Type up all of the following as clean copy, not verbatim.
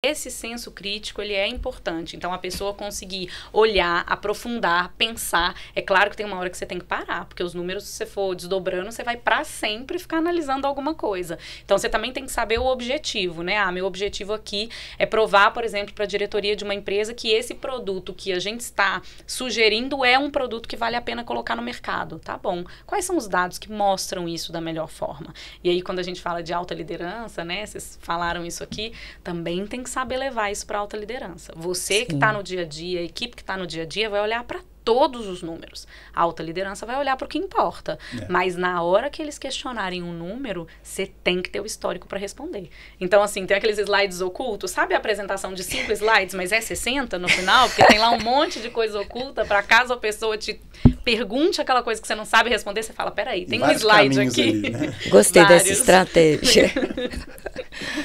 Esse senso crítico, ele é importante. Então, a pessoa conseguir olhar, aprofundar, pensar. É claro que tem uma hora que você tem que parar, porque os números, se você for desdobrando, você vai para sempre ficar analisando alguma coisa. Então, você também tem que saber o objetivo, né? Ah, meu objetivo aqui é provar, por exemplo, para a diretoria de uma empresa que esse produto que a gente está sugerindo é um produto que vale a pena colocar no mercado. Tá bom. Quais são os dados que mostram isso da melhor forma? E aí, quando a gente fala de alta liderança, né? Vocês falaram isso aqui, também tem que saber levar isso para alta liderança. Você que está no dia a dia, a equipe que está no dia a dia vai olhar para todos os números. A alta liderança vai olhar para o que importa. Mas na hora que eles questionarem um número, você tem que ter o histórico para responder. Então, assim, tem aqueles slides ocultos. Sabe a apresentação de 5 slides, mas é 60 no final? Porque tem lá um monte de coisa oculta para caso a pessoa te pergunte aquela coisa que você não sabe responder, você fala, peraí, tem um slide aqui. Ali, né? Gostei dessa estratégia.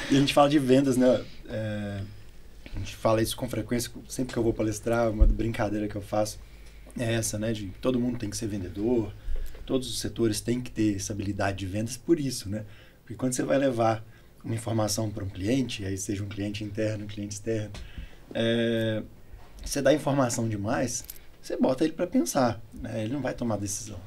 E a gente fala de vendas, né? A gente fala isso com frequência, sempre que eu vou palestrar, uma brincadeira que eu faço é essa, né? De todo mundo tem que ser vendedor, todos os setores têm que ter essa habilidade de vendas por isso, né? Porque quando você vai levar uma informação para um cliente, aí seja um cliente interno, um cliente externo, você dá informação demais, você bota ele para pensar, né? Ele não vai tomar decisão.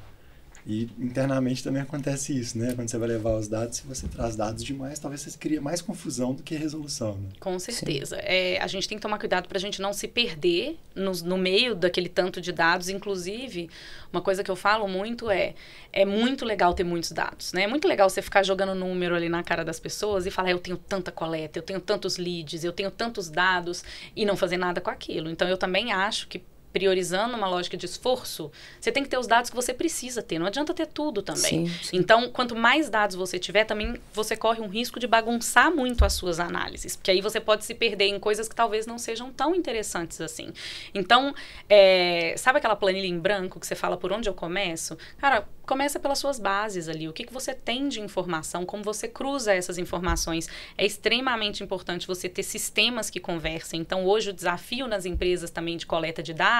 E internamente também acontece isso, né? Quando você vai levar os dados, se você traz dados demais, talvez você cria mais confusão do que resolução, né? Com certeza. A gente tem que tomar cuidado para a gente não se perder no meio daquele tanto de dados. Inclusive, uma coisa que eu falo muito é muito legal ter muitos dados, né? É muito legal você ficar jogando número ali na cara das pessoas e falar, eu tenho tanta coleta, eu tenho tantos leads, eu tenho tantos dados e não fazer nada com aquilo. Então, eu também acho que priorizando uma lógica de esforço, você tem que ter os dados que você precisa ter. Não adianta ter tudo também. Sim. Então, quanto mais dados você tiver, também você corre um risco de bagunçar muito as suas análises. Porque aí você pode se perder em coisas que talvez não sejam tão interessantes assim. Então, sabe aquela planilha em branco que você fala por onde eu começo? Cara, começa pelas suas bases ali. O que você tem de informação, como você cruza essas informações. É extremamente importante você ter sistemas que conversem. Então, hoje o desafio nas empresas também de coleta de dados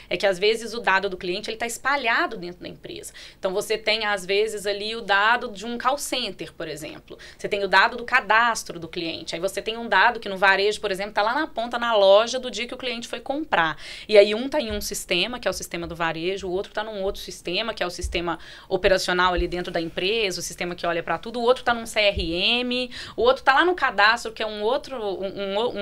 é que, às vezes, o dado do cliente ele está espalhado dentro da empresa. Então, você tem, às vezes, ali o dado de um call center, por exemplo. Você tem o dado do cadastro do cliente. Aí você tem um dado que no varejo, por exemplo, está lá na ponta, na loja, do dia que o cliente foi comprar. E aí um está em um sistema, que é o sistema do varejo, o outro está num outro sistema, que é o sistema operacional ali dentro da empresa, o sistema que olha para tudo. O outro está num CRM, o outro está lá no cadastro, que é um outro,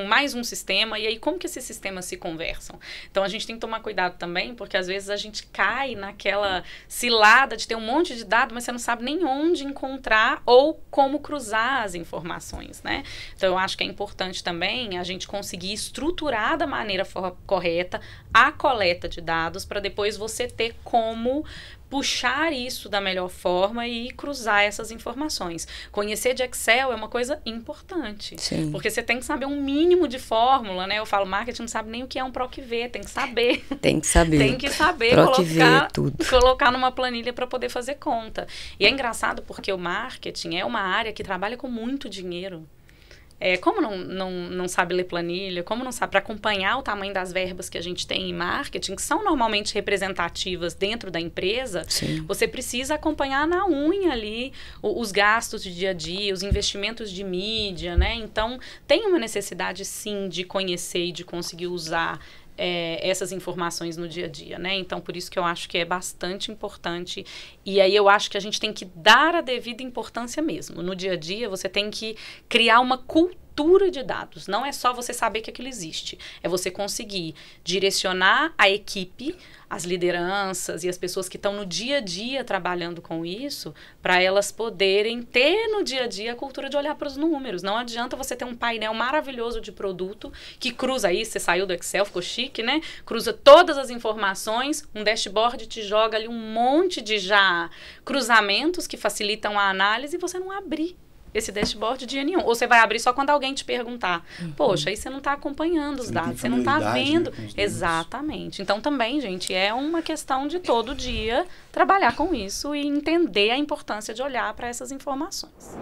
mais um sistema. E aí, como que esses sistemas se conversam? Então, a gente tem que tomar cuidado também, porque às vezes a gente cai naquela cilada de ter um monte de dados, mas você não sabe nem onde encontrar ou como cruzar as informações, né? Então, eu acho que é importante também a gente conseguir estruturar da maneira correta a coleta de dados para depois você ter como puxar isso da melhor forma e cruzar essas informações. Conhecer de Excel é uma coisa importante. Sim. Porque você tem que saber um mínimo de fórmula, né? Eu falo, marketing não sabe nem o que é um PROC-V, tem que saber. Tem que saber. Tem que saber colocar numa planilha para poder fazer conta. E é engraçado porque o marketing é uma área que trabalha com muito dinheiro. Como não sabe ler planilha, como não sabe para acompanhar o tamanho das verbas que a gente tem em marketing, que são normalmente representativas dentro da empresa, Sim. Você precisa acompanhar na unha ali os gastos de dia a dia, os investimentos de mídia, né? Então, tem uma necessidade, sim, de conhecer e de conseguir usar essas informações no dia a dia, né? Então, por isso que eu acho que é bastante importante. E aí eu acho que a gente tem que dar a devida importância mesmo. No dia a dia, você tem que criar uma cultura de dados. Não é só você saber que aquilo existe. É você conseguir direcionar a equipe, as lideranças e as pessoas que estão no dia a dia trabalhando com isso, para elas poderem ter no dia a dia a cultura de olhar para os números. Não adianta você ter um painel maravilhoso de produto que cruza aí, você saiu do Excel, ficou chique, né? Cruza todas as informações, um dashboard te joga ali um monte de já cruzamentos que facilitam a análise e você não abrir esse dashboard dia nenhum. Ou você vai abrir só quando alguém te perguntar. Poxa, aí você não está acompanhando os dados, você não está vendo. Né, exatamente. Então, também, gente, é uma questão de todo dia trabalhar com isso e entender a importância de olhar para essas informações.